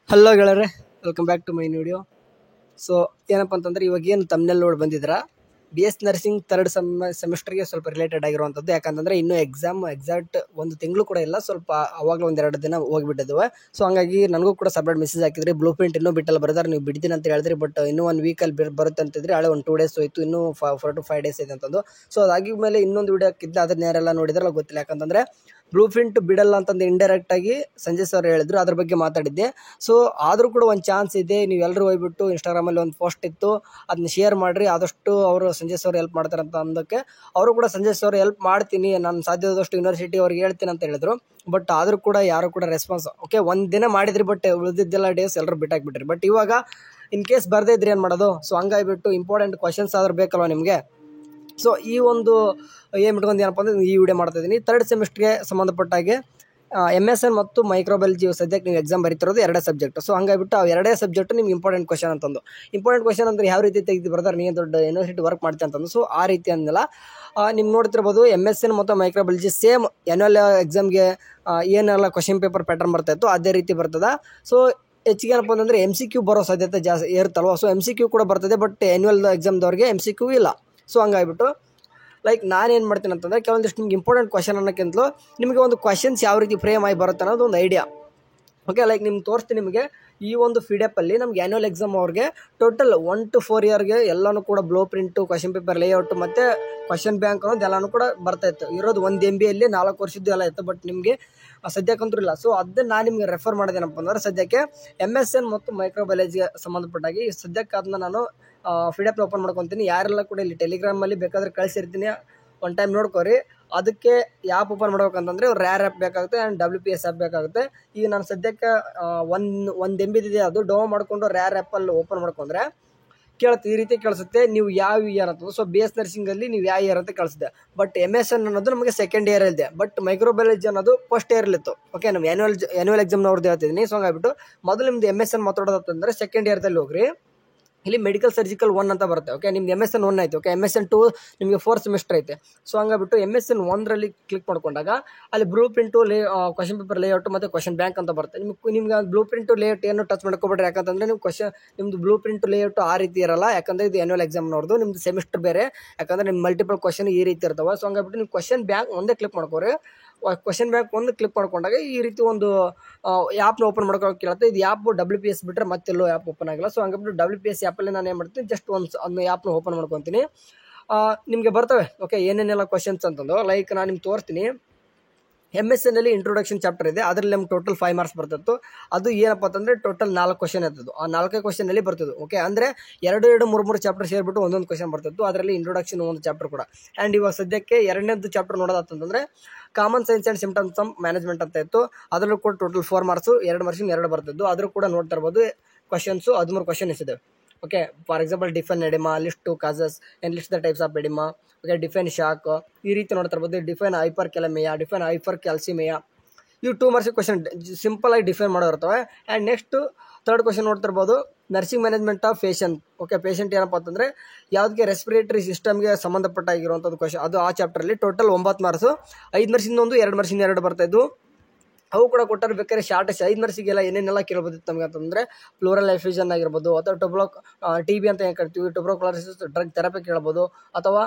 Hello ಗೆಳೆಯರೆ, welcome back to my video. So ಏನಪ್ಪ ಅಂತಂದ್ರೆ ಇವಾಗ ಏನು ತಮ್ಮನೇಲಿ ನೋಡಿ ಬಂದಿದ್ರ ಬಿ ಎಸ್ ನರ್ಸಿಂಗ್ ಥರ್ಡ್ ಸೆಮಿಸ್ಟರ್ಗೆ ಸ್ವಲ್ಪ ರಿಲೇಟೆಡ್ ಆಗಿರುವಂಥದ್ದು. ಯಾಕಂತಂದ್ರೆ ಇನ್ನೂ ಎಕ್ಸಾಮ್ ಎಕ್ಸಾಕ್ಟ್ ಒಂದು ತಿಂಗಳು ಕೂಡ ಇಲ್ಲ, ಸ್ವಲ್ಪ ಅವಾಗಲೂ ಒಂದೆರಡು ದಿನ ಹೋಗಿಬಿಟ್ಟಿದ್ವು. ಸೊ ಹಂಗಾಗಿ ನನಗೂ ಕೂಡ ಸಪ್ರೇಟ್ ಮೆಸೇಜ್ ಹಾಕಿದ್ರಿ, ಬ್ಲೂ ಪ್ರಿಂಟ್ ಇನ್ನೂ ಬಿಟ್ಟಲ್ಲ ಬರ್ದಾರೆ, ನೀವು ಬಿಡ್ತೀನಿ ಅಂತ ಹೇಳಿದ್ರಿ. ಬಟ್ ಇನ್ನೂ 1 ವೀಕಲ್ಲಿ ಬರುತ್ತೆ ಅಂತಿದ್ರಿ. ಹಳೆ ಒಂದು 2 ಡೇಸ್ ಹೋಯ್ತು, ಇನ್ನೂ 4 to 5 ಡೇಸ್ ಇದೆ ಅಂತಂದು. ಸೊ ಅದಾಗಿ ಮೇಲೆ ಇನ್ನೊಂದು ವಿಡಿಯೋ ಹಾಕಿದ್ದೆ, ಅದನ್ನ ಯಾರೆಲ್ಲ ನೋಡಿದ್ರಲ್ಲ ಗೊತ್ತಿಲ್ಲ. ಯಾಕಂತಂದ್ರೆ ಬ್ಲೂ ಪ್ರಿಂಟ್ ಬಿಡಲ್ಲ ಅಂತಂದು ಇಂಡೈರೆಕ್ಟ್ ಆಗಿ ಸಂಜಯ್ ಸರ್ ಹೇಳಿದ್ರು, ಅದ್ರ ಬಗ್ಗೆ ಮಾತಾಡಿದ್ದೆ. ಸೊ ಆದರೂ ಕೂಡ ಒಂದು ಚಾನ್ಸ್ ಇದೆ, ನೀವು ಎಲ್ಲರೂ ಹೋಗ್ಬಿಟ್ಟು ಇನ್ಸ್ಟಾಗ್ರಾಮಲ್ಲಿ ಒಂದು ಪೋಸ್ಟ್ ಇತ್ತು, ಅದನ್ನ ಶೇರ್ ಮಾಡಿರಿ, ಆದಷ್ಟು ಅವರು ಸಂಜಯ್ ಸರ್ ಹೆಲ್ಪ್ ಮಾಡ್ತಾರೆ ಅಂತ ಅಂದಕ್ಕೆ ಅವರು ಕೂಡ ಸಂಜಯ್ ಸರ್ ಹೆಲ್ಪ್ ಮಾಡ್ತೀನಿ, ನಾನು ಸಾಧ್ಯವಾದಷ್ಟು ಯೂನಿವರ್ಸಿಟಿ ಅವ್ರಿಗೆ ಹೇಳ್ತೀನಿ ಅಂತ ಹೇಳಿದ್ರು. ಬಟ್ ಆದರೂ ಕೂಡ ಯಾರು ಕೂಡ ರೆಸ್ಪಾನ್ಸ್ ಓಕೆ ಒಂದು ದಿನ ಮಾಡಿದ್ರಿ, ಬಟ್ ಉಳಿದಿದ್ದೆಲ್ಲ ಡೇಸ್ ಎಲ್ಲರೂ ಬಿಟ್ಟಾಕ್ಬಿಟ್ರಿ. ಬಟ್ ಇವಾಗ ಇನ್ ಕೇಸ್ ಬರ್ದೇ ಇದ್ರಿ ಏನು ಮಾಡೋದು? ಸೊ ಹಂಗಾಗಿಬಿಟ್ಟು ಇಂಪಾರ್ಟೆಂಟ್ ಕ್ವಶನ್ಸ್ ಆದ್ರೂ ಬೇಕಲ್ವ ನಿಮಗೆ. ಸೊ ಈ ಒಂದು ಏನು ಇಟ್ಕೊಂಡು ಏನಪ್ಪ ಅಂದರೆ ಈ ವಿಡಿಯೋ ಮಾಡ್ತಾ ಇದ್ದೀನಿ. ಥರ್ಡ್ ಸೆಮಿಸ್ಟರ್ಗೆ ಸಂಬಂಧಪಟ್ಟಾಗೆ MSN ಮತ್ತು ಮೈಕ್ರೋಬಯಾಲಜಿ ಸದ್ಯಕ್ಕೆ ನೀವು ಎಕ್ಸಾಮ್ ಬರೀತಿರೋದು ಎರಡೇ ಸಬ್ಜೆಕ್ಟ್. ಸೊ ಹಂಗಾಗಿಬಿಟ್ಟು ಅವು ಎರಡೇ ಸಬ್ಜೆಕ್ಟ್ ನಿಮ್ಗೆ ಇಂಪಾರ್ಟೆಂಟ್ ಕ್ವಶನ್ ಅಂತಂದು. ಇಂಪಾರ್ಟೆಂಟ್ ಕ್ವಶನ್ ಅಂದರೆ ಯಾವ ರೀತಿ ತೆಗೆದು ಬರ್ತಾರೆ, ನೀವು ದೊಡ್ಡ ಯೂನಿವರ್ಸಿಟಿ ವರ್ಕ್ ಮಾಡ್ತೀವಿ ಅಂತಂದು. ಸೊ ಆ ರೀತಿ ಅಂದಲ್ಲ, ನಿಮ್ಗೆ ನೋಡ್ತಿರ್ಬೋದು MSN ಮತ್ತು ಮೈಕ್ರೋಬಯಾಲಜಿ ಸೇಮ್ ಆ್ಯನ್ಯುವಲ್ ಎಕ್ಸಾಮ್ಗೆ ಏನೆಲ್ಲ ಕ್ವಶನ್ ಪೇಪರ್ ಪ್ಯಾಟರ್ನ್ ಬರ್ತಾಯಿತ್ತು ಅದೇ ರೀತಿ ಬರ್ತದೆ. ಸೊ ಹೆಚ್ಚಿಗೆ ಏನಪ್ಪ ಅಂತಂದರೆ MCQ ಬರೋ ಸಾಧ್ಯತೆ ಜಾಸ್ತಿ ಇರುತ್ತಲ್ವ. ಸೊ MCQ ಕೂಡ ಬರ್ತದೆ, ಬಟ್ ಆ್ಯನ್ಯುವಲ್ ಎಕ್ಸಾಮ್ದವ್ರಿಗೆ MCQ ಇಲ್ಲ. ಸೊ ಹಂಗಾಗಿಬಿಟ್ಟು ಲೈಕ್ ನಾನೇನು ಮಾಡ್ತೀನಿ ಅಂತಂದರೆ ಕೆಲವೊಂದಿಷ್ಟು ನಿಮ್ಗೆ ಇಂಪಾರ್ಟೆಂಟ್ ಕ್ವಶನ್ ಅನ್ನೋಕ್ಕಿಂತಲೂ ನಿಮಗೆ ಒಂದು ಕ್ವಶನ್ಸ್ ಯಾವ ರೀತಿ ಫ್ರೇಮ್ ಆಗಿ ಬರುತ್ತೆ ಅನ್ನೋದು ಒಂದು ಐಡಿಯಾ. ಓಕೆ, ಲೈಕ್ ನಿಮ್ಗೆ ತೋರಿಸ್ತೀನಿ. ನಿಮಗೆ ಈ ಒಂದು PDF ನಮ್ಗೆ ಆ್ಯನ್ಯುವಲ್ ಎಕ್ಸಾಮ್ ಅವ್ರಿಗೆ ಟೋಟಲ್ 1 to 4 ಇಯರ್ಗೆ ಎಲ್ಲನೂ ಕೂಡ blue print, question paper layout ಮತ್ತು ಕ್ವಶನ್ ಬ್ಯಾಂಕ್ ಅನ್ನೋದು ಎಲ್ಲನೂ ಕೂಡ ಬರ್ತಾಯಿತ್ತು. ಇರೋದು 1 MBಯಲ್ಲಿ 4 ವರ್ಷದ್ದು ಎಲ್ಲ ಇತ್ತು, ಬಟ್ ನಿಮಗೆ ಸದ್ಯಕ್ಕಂತೂ ಇಲ್ಲ. ಸೊ ಅದನ್ನ ನಾನು ನಿಮಗೆ ರೆಫರ್ ಮಾಡೋದೇನಪ್ಪ ಅಂದ್ರೆ ಸದ್ಯಕ್ಕೆ MSN ಮತ್ತು ಮೈಕ್ರೋಬಯಾಲಜಿಗೆ ಸಂಬಂಧಪಟ್ಟಾಗಿ ಸದ್ಯಕ್ಕೆ ಅದನ್ನ ನಾನು PDF ಓಪನ್ ಮಾಡ್ಕೊತೀನಿ. ಯಾರೆಲ್ಲ ಕೂಡ ಇಲ್ಲಿ ಟೆಲಿಗ್ರಾಮಲ್ಲಿ ಬೇಕಾದ್ರೆ ಕಳಿಸಿರ್ತೀನಿ, ಒನ್ ಟೈಮ್ ನೋಡ್ಕೋರಿ. ಅದಕ್ಕೆ ಆ್ಯಪ್ ಓಪನ್ ಮಾಡ್ಬೇಕಂತಂದರೆ ರ್ಯಾರ್ ಆ್ಯಪ್ ಬೇಕಾಗುತ್ತೆ ಆ್ಯಂಡ್ WPS ಆ್ಯಪ್ ಬೇಕಾಗುತ್ತೆ. ಈಗ ನಾನು ಸದ್ಯಕ್ಕೆ ಒಂದು MB ಇದೆ, ಅದು ಡೌನ್ ಮಾಡಿಕೊಂಡು ರ್ಯಾರ್ ಆ್ಯಪಲ್ಲಿ ಓಪನ್ ಮಾಡ್ಕೊಂಡ್ರೆ ಕೇಳುತ್ತೆ, ಈ ರೀತಿ ಕೇಳಿಸುತ್ತೆ ನೀವು ಯಾವ ಇಯರ್ ಅಂತಂದು. ಸೊ BS ನರ್ಸಿಂಗಲ್ಲಿ ನೀವು ಯಾವ ಇಯರ್ ಅಂತ ಕಳಿಸಿದೆ. ಬಟ್ MSN ಅನ್ನೋದು ನಮಗೆ ಸೆಕೆಂಡ್ ಇಯರ್ ಇದೆ, ಬಟ್ ಮೈಕ್ರೋಬಯಾಲಜಿ ಅನ್ನೋದು ಫಸ್ಟ್ ಇಯರ್ಲಿತ್ತು. ಓಕೆ, ನಮ್ಮ ಆ್ಯನ್ಯುವಲ್ ಎಕ್ಸಾಮ್ನವ್ರದ್ದು ಹೇಳ್ತಿದ್ದೀನಿ. ಸೊ ಹಂಗಾಗ್ಬಿಟ್ಟು ಮೊದಲು ನಿಮ್ದು MSN ಮಾತಾಡೋದಂತಂದರೆ ಸೆಕೆಂಡ್ ಇಯರ್ದಲ್ಲಿ ಹೋಗ್ರಿ. ಇಲ್ಲಿ ಮೆಡಿಕಲ್ ಸರ್ಜಿಕಲ್ 1 ಅಂತ ಬರುತ್ತೆ. ಓಕೆ, ನಿಮ್ದು MSN 1 ಆಯಿತು. ಓಕೆ, MSN 2 ನಿಮಗೆ 4th ಸೆಮಿಸ್ಟರ್ ಐತೆ. ಸೊ ಹಂಗಾಗ್ಬಿಟ್ಟು MSN 1ರಲ್ಲಿ ಕ್ಲಿಕ್ ಮಾಡ್ಕೊಂಡಾಗ ಅಲ್ಲಿ blue print question paper layout ಮತ್ತು ಕ್ವಶನ್ ಬ್ಯಾಂಕ್ ಅಂತ ಬರುತ್ತೆ. ನಿಮ್ಗೆ ಬ್ಲೂ ಪ್ರಿಂಟು ಲೇಔಟ್ ಏನು ಟಚ್ ಮಾಡ್ಕೊಬೇಡ್ರಿ. ಯಾಕಂತಂದರೆ ನೀವು ನಿಮ್ಮದು ಬ್ಲೂ ಪ್ರಿಂಟು ಲೇಔಟು ಆ ರೀತಿ ಇರಲ್ಲ. ಯಾಕಂದರೆ ಇದು ಆ್ಯನ್ಯುವಲ್ ಎಕ್ಸಾಮ್ನವ್ರದ್ದು, ನಿಮ್ಮದು ಸೆಮಿಸ್ಟರ್ ಬೇರೆ. ಯಾಕಂದರೆ ನಿಮ್ಮ ಮಲ್ಟಿಪಲ್ ಕ್ವಶನ್ ಈ ರೀತಿ ಇರ್ತಾವೆ. ಸೊ ಹಂಗಾಗ್ಬಿಟ್ಟು ನೀವು ಕ್ವಶನ್ ಬ್ಯಾಂಕ್ ಒಂದೇ ಕ್ಲಿಕ್ ಮಾಡ್ಕೋರಿ. ಕ್ವಶನ್ ಬ್ಯಾಂಕ್ ಒಂದು ಕ್ಲಿಕ್ ಮಾಡ್ಕೊಂಡಾಗ ಈ ರೀತಿ ಒಂದು ಆ್ಯಪ್ನ ಓಪನ್ ಮಾಡ್ಕೊಳ್ಳೋಕೆ ಕೇಳುತ್ತೆ. ಇದು ಆ್ಯಪ್ WPS ಬಿಟ್ಟರೆ ಮತ್ತೆಲ್ಲೋ ಆ್ಯಪ್ ಓಪನ್ ಆಗಿಲ್ಲ. ಸೊ ಹಂಗಾಗ್ಬಿಟ್ಟು WPS ಆ್ಯಪಲ್ಲಿ ನಾನು ಏನು ಮಾಡ್ತೀನಿ, ಜಸ್ಟ್ ಅದನ್ನ ಆ್ಯಪ್ನ ಓಪನ್ ಮಾಡ್ಕೊತೀನಿ. ನಿಮಗೆ ಬರ್ತವೆ ಓಕೆ ಏನೇನೆಲ್ಲ ಕ್ವಶನ್ಸ್ ಅಂತಂದು. ಲೈಕ್ ನಾನು ನಿಮ್ಗೆ ತೋರಿಸ್ತೀನಿ. MSNಲ್ಲಿ ಇಂಟ್ರೊಡಕ್ಷನ್ ಚಾಪ್ಟರ್ ಇದೆ, ಅದರಲ್ಲಿ ನಮ್ಗೆ ಟೋಟಲ್ 5 ಮಾರ್ಕ್ಸ್ ಬರ್ತಿತ್ತು. ಅದು ಏನಪ್ಪ ಅಂತಂದರೆ ಟೋಟಲ್ 4 ಕ್ವಶನ್ ಇರ್ತದ್ದು. ಆ 4 ಕ್ವಶನಲ್ಲಿ ಬರ್ತಿದ್ದು. ಓಕೆ, ಅಂದರೆ 2 3 ಚಾಪ್ಟರ್ ಸೇರಿಬಿಟ್ಟು ಒಂದೊಂದು ಕ್ವಶನ್ ಬರ್ತಿತ್ತು. ಅದರಲ್ಲಿ ಇಂಟ್ರೊಡಕ್ಷನ್ ಒಂದು ಚಾಪ್ಟರ್ ಕೂಡ. ಆ್ಯಂಡ್ ಇವಾಗ ಸದ್ಯಕ್ಕೆ 2ನೇದು ಚಾಪ್ಟರ್ ನೋಡೋದಂತಂದರೆ common signs and symptoms management ಅಂತ ಇತ್ತು. ಅದರಲ್ಲೂ ಕೂಡ ಟೋಟಲ್ 4 ಮಾರ್ಕ್ಸು, 2 ಮಾರ್ಕ್ಸಿಂದ 2 ಬರ್ತಿದ್ದು. ಆದರೂ ಕೂಡ ನೋಡ್ತಾ ಇರ್ಬೋದು ಕ್ವಶನ್ಸು 13 ಕ್ವಶನ್ಸ್ ಇದೆ. Okay, for example define oedema, list two causes and list the types of oedema. Okay, define shock, ಈ ರೀತಿ ನೋಡ್ತಾ ಇರ್ಬೋದು. Define hyperkalaemia, define hypercalcaemia. ಇವು 2 ಮಾರ್ಕ್ಸ್ ಕ್ವಶನ್ ಸಿಂಪಲ್ ಆಗಿ ಡಿಫೈನ್ ಮಾಡೋ ಇರ್ತವೆ. ಆ್ಯಂಡ್ ನೆಕ್ಸ್ಟ್ 3rd ಕ್ವಶನ್ ನೋಡ್ತಾ ಇರ್ಬೋದು, nursing management of patient. Okay, patient ಏನಪ್ಪ ಅಂತಂದರೆ ಯಾವುದಕ್ಕೆ ರೆಸ್ಪಿರೇಟರಿ ಸಿಸ್ಟಮ್ಗೆ ಸಂಬಂಧಪಟ್ಟಾಗಿರುವಂಥದ್ದು ಕ್ವಶನ್, ಅದು ಆ ಚಾಪ್ಟರಲ್ಲಿ ಟೋಟಲ್ 9 ಮಾರ್ಕ್ಸು. 5 ಮಾರ್ಕ್ಸಿಂದ 1, 2 ಮಾರ್ಕ್ಸಿಂದ 2 ಬರ್ತಾಯಿದ್ದು. ಅವು ಕೂಡ ಕೊಟ್ಟರೆ ಬೇಕಾದ್ರೆ ಶಾರ್ಟೆಸ್ಟ್ 5 ಮಾರ್ಕ್ಸಿಗೆಲ್ಲ ಏನೇನೆಲ್ಲ ಕೇಳ್ಬೋದಿತ್ತು ನಮಗೆ ಅಂತಂದರೆ ಪ್ಲೂರಲ್ ಎಫ್ಯೂಷನ್ ಆಗಿರ್ಬೋದು, ಅಥವಾ TB ಅಂತ ಏನು ಕರಿತೀವಿ, ಟ್ಯುಬರ್ಕ್ಯುಲೋಸಿಸ್ ಡ್ರಗ್ ಥೆರಪಿ ಕೇಳ್ಬೋದು, ಅಥವಾ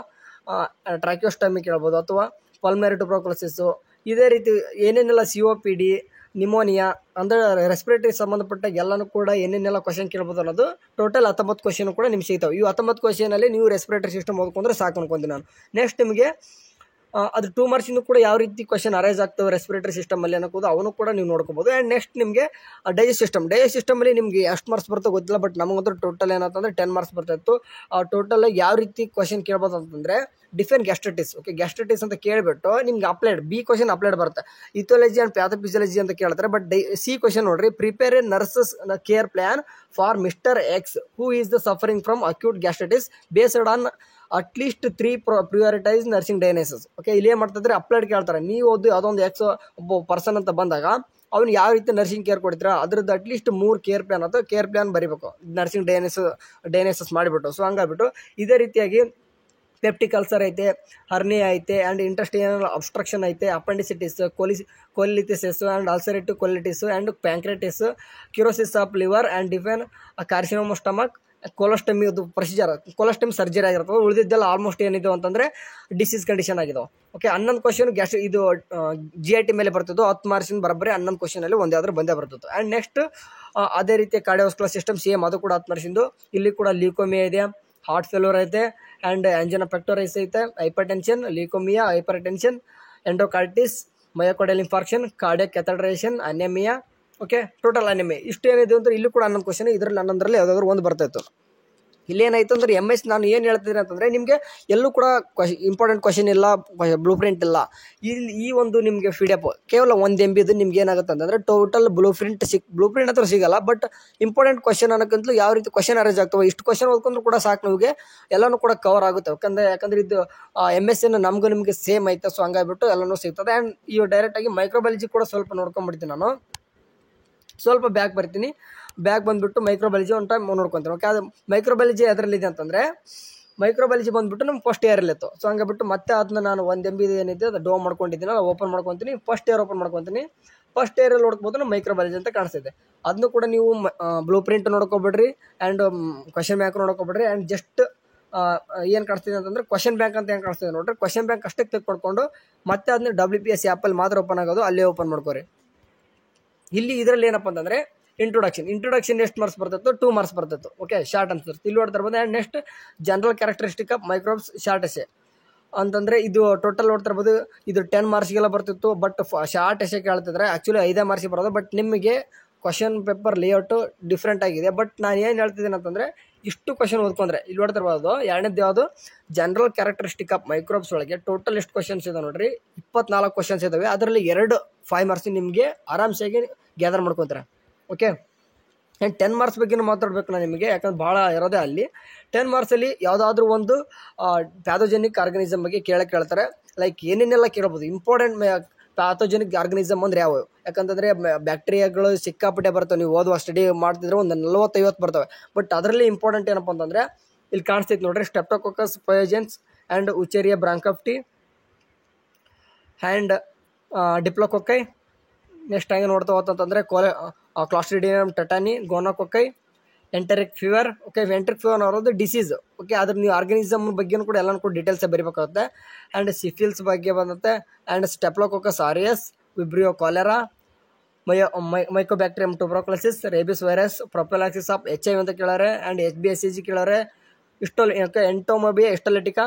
ಟ್ರಾಕ್ಯೋಸ್ಟಮಿ ಕೇಳ್ಬೋದು, ಅಥವಾ ಪಲ್ಮನರಿ ಟ್ಯುಬರ್ಕ್ಯುಲೋಸಿಸ್ಸು. ಇದೇ ರೀತಿ ಏನೇನೆಲ್ಲ COPD, ನಿಮೋನಿಯಾ ಅಂದರೆ ರೆಸ್ಪಿರೇಟರಿ ಸಂಬಂಧಪಟ್ಟ ಎಲ್ಲನೂ ಕೂಡ ಏನೇನೆಲ್ಲ ಕ್ವಶನ್ ಕೇಳ್ಬೋದು ಅನ್ನೋದು ಟೋಟಲ್ 19 ಕ್ವಶನ್ ಕೂಡ ನಿಮ್ಗೆ ಸಿಗ್ತಾವೆ. ಇವು 19 ಕ್ವಶನಲ್ಲಿ ನೀವು ರೆಸ್ಪಿರೇಟರಿ ಸಿಸ್ಟಮ್ ಓದ್ಕೊಂಡ್ರೆ ಸಾಕು ಅನ್ಕೊಂತೀನಿ ನಾನು. ನೆಕ್ಸ್ಟ್ ನಿಮಗೆ ಅದು 2 ಮಾರ್ಕ್ಸಿಂದ ಕೂಡ ಯಾವ ರೀತಿ ಕ್ವಶನ್ ಅರೈಸ್ ಆಗ್ತವೆ ರೆಸ್ಪಿರೇಟರಿ ಸಿಸ್ಟಮಲ್ಲಿ ಅನ್ನೋದು ಅವನು ಕೂಡ ನೀವು ನೋಡ್ಕೋಬೋದು. ಆ್ಯಂಡ್ ನೆಕ್ಸ್ಟ್ ನಿಮಗೆ ಡೈಜೆಸ್ಟ್ ಸಿಸ್ಟಮಲ್ಲಿ ನಿಮಗೆ ಎಷ್ಟು ಮಾರ್ಕ್ಸ್ ಬರ್ತೋ ಗೊತ್ತಿಲ್ಲ, ಬಟ್ ನಮಗಂತೂ ಟೋಟಲ್ ಏನಂತಂದರೆ 10 ಮಾರ್ಕ್ಸ್ ಬರ್ತಾಯಿತ್ತು. ಟೋಟಲ್ ಯಾವ ರೀತಿ ಕ್ವಶನ್ ಕೇಳ್ಬೋದು ಅಂತಂದರೆ ಡಿಫೈನ್ ಗ್ಯಾಸ್ಟ್ರೈಟಿಸ್. ಓಕೆ, ಗ್ಯಾಸ್ಟ್ರೈಟಿಸ್ ಅಂತ ಕೇಳಿಬಿಟ್ಟು ನಿಮ್ಗೆ ಅಪ್ಲೈಡ್ B ಕ್ವಶನ್ ಅಪ್ಲೈಡ್ ಬರುತ್ತೆ. ಇಥಾಲಜಿ ಆ್ಯಂಡ್ ಪ್ಯಾಥೋಫಿಸಿಯಾಲಜಿ ಅಂತ ಕೇಳ್ತಾರೆ. ಬಟ್ C ಕ್ವಶನ್ ನೋಡ್ರಿ, prepare A nurses care plan for mister X who is the suffering from acute gastritis based on at least 3 prioritise nursing diagnosis. Okay, ಇಲ್ಲಿ ಏನು ಮಾಡ್ತಿದ್ರೆ applied ಕೇಳ್ತಾರೆ. ನೀವು ಓದಿ ಅದೊಂದು X ಒಬ್ಬ ಪರ್ಸನ್ ಅಂತ ಬಂದಾಗ ಅವ್ನು ಯಾವ ರೀತಿ ನರ್ಸಿಂಗ್ ಕೇರ್ ಕೊಡ್ತೀರಾ ಅದ್ರದ್ದು ಅಟ್ಲೀಸ್ಟ್ 3 ಕೇರ್ ಪ್ಲ್ಯಾನ್ ಅಥವಾ ಕೇರ್ ಪ್ಲ್ಯಾನ್ ಬರೀಬೇಕು, ನರ್ಸಿಂಗ್ ಡಯಾಗ್ನೋಸಿಸ್ ಮಾಡಿಬಿಟ್ಟು. ಸೊ ಹಂಗಾಗ್ಬಿಟ್ಟು ಇದೇ ರೀತಿಯಾಗಿ ಪೆಪ್ಟಿಕ್ ಅಲ್ಸರ್ ಐತೆ, ಹರ್ನಿಯಾ ಐತೆ ಆ್ಯಂಡ್ ಇಂಟೆಸ್ಟೈನಲ್ ಅಬ್ಸ್ಟ್ರಕ್ಷನ್ ಐತೆ, appendicitis, colitis and ulcerative colitis and pancreatitis, cirrhosis of liver and ಡಿಫೆನ್ ಕಾರ್ಸಿನೋಮ ಸ್ಟಮಕ್, ಕೊಲಸ್ಟಮಿ ಅದು ಪ್ರೊಸೀಜರ್, ಕೊಲಸ್ಟಮಿ ಸರ್ಜರಿ ಆಗಿರ್ತದೆ. ಉಳಿದಿದ್ದೆಲ್ಲ ಆಲ್ಮೋಸ್ಟ್ ಏನಿದೆ ಅಂತಂದರೆ ಡಿಸೀಸ್ ಕಂಡೀಷನ್ ಆಗಿದಾವೆ. ಓಕೆ, 11 ಕ್ವಶನ್ ಇದು GIT ಮೇಲೆ ಬರ್ತಿದ್ದು 10 ಮಾರ್ಕ್ಸಿನ ಬರೋಬ್ಬರಿ 11 ಕ್ವಶನಲ್ಲಿ ಒಂದಾದ್ರೂ ಬಂದೇ ಬರ್ತಿತ್ತು. ಆ್ಯಂಡ್ ನೆಕ್ಸ್ಟ್ ಅದೇ ರೀತಿ ಕಾರ್ಡಿಯೋವಾಸ್ಕ್ಯುಲರ್ ಸಿಸ್ಟಮ್ ಸೇಮ್, ಅದು ಕೂಡ 10 ಮಾರ್ಕ್ಸಿಂದು. ಇಲ್ಲಿ ಕೂಡ ಲ್ಯೂಕೋಮಿಯಾ ಇದೆ, ಹಾರ್ಟ್ ಫೇಲ್ಯೂರ್ ಐತೆ ಆ್ಯಂಡ್ ಆಂಜಿನಾ ಪೆಕ್ಟೋರೈಸ್ ಐತೆ, hypertension, leukaemia, hypertension, endocarditis, myocardial infarction, cardiac catheterisation, anaemia. Okay, total anaemia ಇಷ್ಟು ಏನಿದೆ ಅಂದರೆ ಇಲ್ಲಿ ಕೂಡ 11 ಕ್ವಶನ್, ಇದರಲ್ಲಿ 11ರಲ್ಲಿ ಯಾವುದಾದ್ರೂ ಒಂದು ಬರ್ತಾಯಿತ್ತು. ಇಲ್ಲೇನಾಯಿತು ಅಂದರೆ MS ನಾನು ಏನು ಹೇಳ್ತಿದ್ದೀನಿ ಅಂತಂದರೆ ನಿಮಗೆ ಎಲ್ಲೂ ಕೂಡ ಇಂಪಾರ್ಟೆಂಟ್ ಕ್ವಶನ್ ಇಲ್ಲ, ಬ್ಲೂ ಪ್ರಿಂಟ್ ಇಲ್ಲ. ಈ ಒಂದು ನಿಮಗೆ PDF ಕೇವಲ 1 MB ಇದು ನಿಮ್ಗೆ ಏನಾಗುತ್ತೆ ಅಂತಂದರೆ ಟೋಟಲ್ ಬ್ಲೂ ಪ್ರಿಂಟ್ ಹತ್ರ ಸಿಗಲ್ಲ. ಬಟ್ ಇಂಪಾರ್ಟೆಂಟ್ ಕ್ವಶನ್ ಅನ್ನೋಕ್ಕಂತಲೂ ಯಾವ ರೀತಿ ಕ್ವಶನ್ ಅರೇಂಜ್ ಆಗ್ತವೆ, ಇಷ್ಟು ಕ್ವಶನ್ ಓದ್ಕೊಂಡ್ರು ಕೂಡ ಸಾಕು ನಮಗೆ ಎಲ್ಲನೂ ಕೂಡ ಕವರ್ ಆಗುತ್ತೆ. ಯಾಕಂದರೆ ಇದು MS ನಮಗೂ ನಿಮಗೆ ಸೇಮ್ ಐತೆ. ಸೊ ಹಂಗಾಗ್ಬಿಟ್ಟು ಎಲ್ಲನೂ ಸಿಗ್ತದೆ. ಆ್ಯಂಡ್ ಇವು ಡೈರೆಕ್ಟಾಗಿ ಮೈಕ್ರೋಬಯಾಲಜಿ ಕೂಡ ಸ್ವಲ್ಪ ನೋಡ್ಕೊಂಡ್ಬಿಡ್ತೀನಿ ನಾನು. ಸ್ವಲ್ಪ ಬ್ಯಾಕ್ ಬರ್ತೀನಿ, ಬ್ಯಾಕ್ ಬಂದುಬಿಟ್ಟು ಮೈಕ್ರೋಬಯಾಲಜಿ ಒಂದು ಟೈಮ್ ನೋಡ್ಕೊತೀನಿ. ಓಕೆ, ಅದು ಮೈಕ್ರೋಬಯಾಲಜಿ ಅದರಲ್ಲಿದೆ ಅಂತಂದರೆ ಮೈಕ್ರೋಬಯಾಲಜಿ ಬಂದುಬಿಟ್ಟು ನಮ್ಮ ಫಸ್ಟ್ ಇಯರಲ್ಲಿತ್ತು. ಸೊ ಹಂಗಾಗ್ಬಿಟ್ಟು ಮತ್ತೆ ಅದನ್ನ ನಾನು 1 MB ಏನಿದೆ ಅದು ಡೋ ಮಾಡ್ಕೊಂಡಿದ್ದೀನಿ, ನಾನು ಓಪನ್ ಮಾಡ್ಕೊತೀನಿ. ಫಸ್ಟ್ ಇಯರ್ ಓಪನ್ ಮಾಡ್ಕೊತೀನಿ. ಫಸ್ಟ್ ಇಯರಲ್ಲಿ ನೋಡ್ಬೋದು ನಾವು ಮೈಕ್ರೋಬಯಾಲಜಿ ಅಂತ ಕಾಣಿಸ್ತಿದೆ. ಅದನ್ನು ಕೂಡ ನೀವು ಬ್ಲೂ ಪ್ರಿಂಟ್ ನೋಡ್ಕೊಬೇಡ್ರಿ ಆ್ಯಂಡ್ ಕ್ವಶನ್ ಬ್ಯಾಂಕ್ ನೋಡ್ಕೊಬೇಡ್ರಿ. ಆ್ಯಂಡ್ ಜಸ್ಟ್ ಏನು ಕಾಣಿಸ್ತಿದೆ ಅಂತಂದರೆ ಕ್ವಶನ್ ಬ್ಯಾಂಕ್ ಅಂತ ಏನು ಕಾಣಿಸ್ತಿದೆ ನೋಡ್ರಿ, ಕ್ವಶನ್ ಬ್ಯಾಂಕ್ ಅಷ್ಟೇ ತೆಗೆದುಕೊಂಡು ಮತ್ತೆ ಅದನ್ನ WPS ಆ್ಯಪಲ್ಲಿ ಮಾತ್ರ ಓಪನ್ ಆಗೋದು, ಅಲ್ಲೇ ಓಪನ್ ಮಾಡ್ಕೋರಿ. ಇಲ್ಲಿ ಇದರಲ್ಲಿ ಏನಪ್ಪ ಅಂತಂದರೆ ಇಂಟ್ರೊಡಕ್ಷನ್ ಎಷ್ಟು ಮಾರ್ಕ್ಸ್ ಬರ್ತಿತ್ತು, 2 ಮಾರ್ಕ್ಸ್ ಬರ್ತಿತ್ತು. ಓಕೆ, ಶಾರ್ಟ್ ಆನ್ಸರ್ಸ್ ಇಲ್ಲಿ ನೋಡ್ತಾ ಇರ್ಬೋದು. And next general characteristic of microbes short essay ಅಂತಂದರೆ ಇದು ಟೋಟಲ್ ನೋಡ್ತಾ ಇರ್ಬೋದು. ಇದು 10 ಮಾರ್ಕ್ಸ್ಗೆಲ್ಲ ಬರ್ತಿತ್ತು. ಬಟ್ ಶಾರ್ಟ್ ಎಸೆ ಕೇಳ್ತಿದ್ರೆ ಆ್ಯಕ್ಚುಲಿ 5 ಮಾರ್ಕ್ಸಿಗೆ ಬರೋದು. ಬಟ್ ನಿಮಗೆ ಕ್ವಶನ್ ಪೇಪರ್ ಲೇಔಟು ಡಿಫ್ರೆಂಟ್ ಆಗಿದೆ. ಬಟ್ ನಾನು ಏನು ಹೇಳ್ತಿದ್ದೀನಿ ಅಂತಂದರೆ ಇಷ್ಟು ಕ್ವಶನ್ ಓದ್ಕೊಂಡ್ರೆ ಇಲ್ಲಿ ನೋಡ್ತಾ ಇರ್ಬೋದು. ಎರಡನೇದು ಯಾವುದು ಜನರಲ್ ಕ್ಯಾರೆಕ್ಟರಿಸ್ಟಿಕ್ ಆಫ್ ಮೈಕ್ರೋಬ್ಸ್ ಒಳಗೆ ಟೋಟಲ್ ಎಷ್ಟು ಕ್ವಶನ್ಸ್ ಇದೆ ನೋಡ್ರಿ, 24 ಕ್ವಶನ್ಸ್ ಇದ್ದಾವೆ. ಅದರಲ್ಲಿ 2 5 ಮಾರ್ಕ್ಸ್ ನಿಮಗೆ ಆರಾಮ್ಸಾಗಿ ಗ್ಯಾದರ್ ಮಾಡ್ಕೊತಾರೆ. ಓಕೆ, ಆ್ಯಂಡ್ 10 ಮಾರ್ಕ್ಸ್ ಬಗ್ಗೆ ಮಾತಾಡಬೇಕು ನಾನು ನಿಮಗೆ, ಯಾಕಂದ್ರೆ ಭಾಳ ಇರೋದೇ ಅಲ್ಲಿ. 10 ಮಾರ್ಕ್ಸಲ್ಲಿ ಯಾವುದಾದ್ರೂ ಒಂದು ಪ್ಯಾಥೋಜೆನಿಕ್ ಆರ್ಗನಿಸಮ್ ಬಗ್ಗೆ ಕೇಳ್ತಾರೆ. ಲೈಕ್ ಏನೇನೆಲ್ಲ ಕೇಳ್ಬೋದು, ಇಂಪಾರ್ಟೆಂಟ್ ಪ್ಯಾಥೋಜೆನಿಕ್ ಆರ್ಗನಿಸಮ್ ಅಂದರೆ ಯಾವುವು, ಯಾಕಂತಂದರೆ ಬ್ಯಾಕ್ಟೀರಿಯಾಗಳು ಸಿಕ್ಕಾಪಟ್ಟೆ ಬರ್ತವೆ. ನೀವು ಓದುವ ಸ್ಟಡಿ ಮಾಡ್ತಿದ್ರೆ ಒಂದು 40-50 ಬರ್ತವೆ. ಬಟ್ ಅದರಲ್ಲಿ ಇಂಪಾರ್ಟೆಂಟ್ ಏನಪ್ಪ ಅಂತಂದರೆ ಇಲ್ಲಿ ಕಾಣಿಸ್ತೈತೆ ನೋಡ್ರಿ, ಸ್ಟೆಪ್ಟೋಕೋಕಸ್ ಪಯೋಜೆನ್ಸ್ ಆ್ಯಂಡ್ ಉಚೇರಿಯಾ ಬ್ರಾಂಕಾಪ್ಟಿ ಆ್ಯಂಡ್ ಡಿಪ್ಲೋಕೊಕ್ಕೈ. ನೆಕ್ಸ್ಟ್ ಹಂಗೆ ನೋಡ್ತಾ ಹೋತಂತಂದರೆ ಕ್ಲಾಸ್ಟ್ರಿಡಿಯಂ ಟೆಟಾನಿ, ಗೋನೋಕೊಕ್ಕೈ, ಎಂಟರಿಕ್ ಫೀವರ್. ಓಕೆ, ಎಂಟರಿಕ್ ಫೀವರ್ ಅನ್ನೋದು ಡಿಸೀಸ್. ಓಕೆ, ಅದ್ರ ನೀವು ಆರ್ಗನಿಸಮ್ ಬಗ್ಗೆನೂ ಕೂಡ ಎಲ್ಲನೂ ಕೂಡ ಡೀಟೇಲ್ಸೇ ಬರೀಬೇಕಾಗುತ್ತೆ. ಆ್ಯಂಡ್ ಸಿಫಿಲ್ಸ್ ಬಗ್ಗೆ ಬಂದತ್ತೆ. And staphylococcus aureus, vibrio cholerae, mycobacterium tuberculosis, rabies virus, prophylaxis of HIV ಅಂತ ಕೇಳಾರೆ. ಆ್ಯಂಡ್ HBSCG ಕೇಳಾರೆ. Entamoeba histolytica,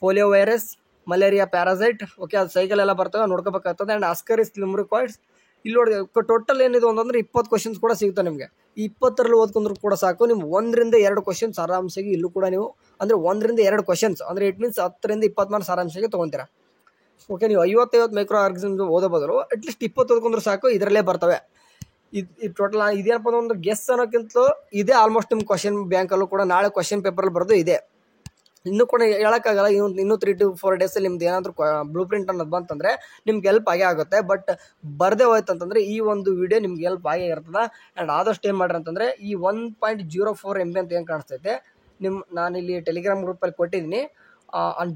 polio virus, malaria parasite. Okay, ಅದು ಸೈಕಲ್ ಎಲ್ಲ ಬರ್ತವೆ, ನೋಡ್ಕೋಬೇಕಾಗ್ತದೆ. ಆ್ಯಂಡ್ ಆಸ್ಕರಿಸ್ ಲುಮ್ರಿಕಾಯ್ಡ್ಸ್. ಇಲ್ಲಿ ನೋಡಿ ಟೋಟಲ್ ಏನಿದೆ ಅಂತಂದರೆ 20 ಕ್ವಶನ್ಸ್ ಕೂಡ ಸಿಗುತ್ತೆ ನಿಮಗೆ. ಈ 20ರಲ್ಲಿ ಓದ್ಕೊಂಡ್ರು ಕೂಡ ಸಾಕು, ನೀವು 1ರಿಂದ 2 ಕ್ವಶನ್ಸ್ ಆರಾಮ್ಸಾಗಿ ಇಲ್ಲೂ ಕೂಡ ನೀವು ಅಂದರೆ 1ರಿಂದ 2 ಕ್ವಶನ್ಸ್ ಅಂದರೆ ಇಟ್ ಮೀನ್ಸ್ 10ರಿಂದ 20 ಮಾರ್ಕ್ಸ್ ಆರಾಮ್ಸಾಗಿ ತೊಗೊತೀರಾ. ಓಕೆ, ನೀವು 50 ಮೈಕ್ರೋ ಆರ್ಗನಿಸಮ್ಸ್ ಓದೋ ಬದಲು ಅಟ್ಲೀಸ್ಟ್ 20 ಓದ್ಕೊಂಡ್ರು ಸಾಕು, ಇದರಲ್ಲೇ ಬರ್ತವೆ. ಇದು ಟೋಟಲ್ ಇದೇನಪ್ಪ ಒಂದು ಗೆಸ್ ಅನ್ನೋಕ್ಕಿಂತಲೂ ಇದೇ ಆಲ್ಮೋಸ್ಟ್ ನಿಮ್ಮ ಕ್ವಶನ್ ಬ್ಯಾಂಕಲ್ಲೂ ಕೂಡ ನಾಳೆ ಕ್ವಶನ್ ಪೇಪರಲ್ಲಿ ಬರೋದು ಇದೆ. ಇನ್ನೂ ಕೂಡ ಹೇಳೋಕ್ಕಾಗಲ್ಲ, ಇನ್ನೂ 3 to 4 ಡೇಸಲ್ಲಿ ನಿಮ್ದು ಏನಾದರೂ ಬ್ಲೂ ಪ್ರಿಂಟ್ ಅನ್ನೋದು ಬಂತಂದರೆ ನಿಮ್ಗೆ ಹೆಲ್ಪ್ ಆಗೇ ಆಗುತ್ತೆ. ಬಟ್ ಬರದೇ ಹೋಯ್ತು ಅಂತಂದರೆ ಈ ಒಂದು ವಿಡಿಯೋ ನಿಮ್ಗೆ ಹೆಲ್ಪ್ ಆಗೇ ಇರ್ತದೆ. ಆ್ಯಂಡ್ ಆದಷ್ಟು ಏನು ಮಾಡ್ರಿ ಅಂತಂದರೆ ಈ 1.04 MB ಅಂತ ಏನು ಕಾಣಿಸ್ತೈತೆ ನಾನಿಲ್ಲಿ ಟೆಲಿಗ್ರಾಮ್ ಗ್ರೂಪಲ್ಲಿ ಕೊಟ್ಟಿದ್ದೀನಿ,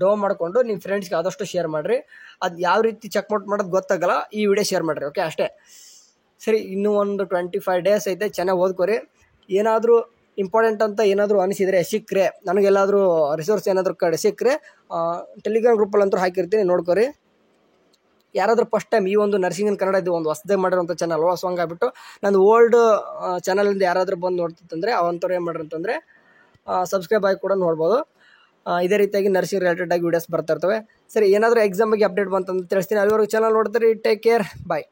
ಡೌ ಮಾಡಿಕೊಂಡು ನಿಮ್ಮ ಫ್ರೆಂಡ್ಸ್ಗೆ ಆದಷ್ಟು ಶೇರ್ ಮಾಡಿರಿ. ಅದು ಯಾವ ರೀತಿ ಚೆಕ್ಔಟ್ ಮಾಡೋದು ಗೊತ್ತಾಗಲ್ಲ, ಈ ವಿಡಿಯೋ ಶೇರ್ ಮಾಡಿರಿ. ಓಕೆ, ಅಷ್ಟೇ. ಸರಿ, ಇನ್ನೂ ಒಂದು 25 ಡೇಸ್ ಐತೆ, ಚೆನ್ನಾಗಿ ಓದ್ಕೊರಿ. ಏನಾದರೂ ಇಂಪಾರ್ಟೆಂಟ್ ಅಂತ ಏನಾದರೂ ಅನಿಸಿದರೆ ಸಿಕ್ಕರೆ, ನನಗೆಲ್ಲಾದರೂ ರಿಸೋರ್ಸ್ ಏನಾದರೂ ಸಿಕ್ಕರೆ ಟೆಲಿಗ್ರಾಮ್ ಗ್ರೂಪಲ್ಲಂತೂ ಹಾಕಿರ್ತೀನಿ, ನೋಡ್ಕೊರಿ. ಯಾರಾದರೂ ಫಸ್ಟ್ ಟೈಮ್ ಈ ಒಂದು ನರ್ಸಿಂಗ್ ಇನ್ ಕನ್ನಡ ಇದು ಒಂದು ಹೊಸದಾಗಿ ಮಾಡಿರೋಂಥ ಚಾನಲ್, ಸೊ ಹಂಗಾಗ್ಬಿಟ್ಟು ನಂದು ಓಲ್ಡ್ ಚಾನಲಿಂದ ಯಾರಾದರೂ ಬಂದು ನೋಡ್ತಿತ್ತಂದರೆ ಅವಂಥವ್ರು ಏನು ಮಾಡ್ರಿ ಅಂತಂದರೆ ಸಬ್ಸ್ಕ್ರೈಬ್ ಆಗಿ ಕೂಡ ನೋಡ್ಬೋದು. ಇದೇ ರೀತಿಯಾಗಿ ನರ್ಸಿಂಗ್ ರಿಲೇಟೆಡ್ ಆಗಿ ವೀಡಿಯೋಸ್ ಬರ್ತಾ ಇರ್ತವೆ. ಸರಿ, ಏನಾದರೂ ಎಕ್ಸಾಮ್ ಬಗ್ಗೆ ಅಪ್ಡೇಟ್ ಬಂತಂದ್ರೆ ತಿಳಿಸ್ತೀನಿ. ಅಲ್ಲಿವರೆಗೂ ಚಾನಲ್ ನೋಡ್ತೀರಿ. ಟೇಕ್ ಕೇರ್, ಬಾಯ್.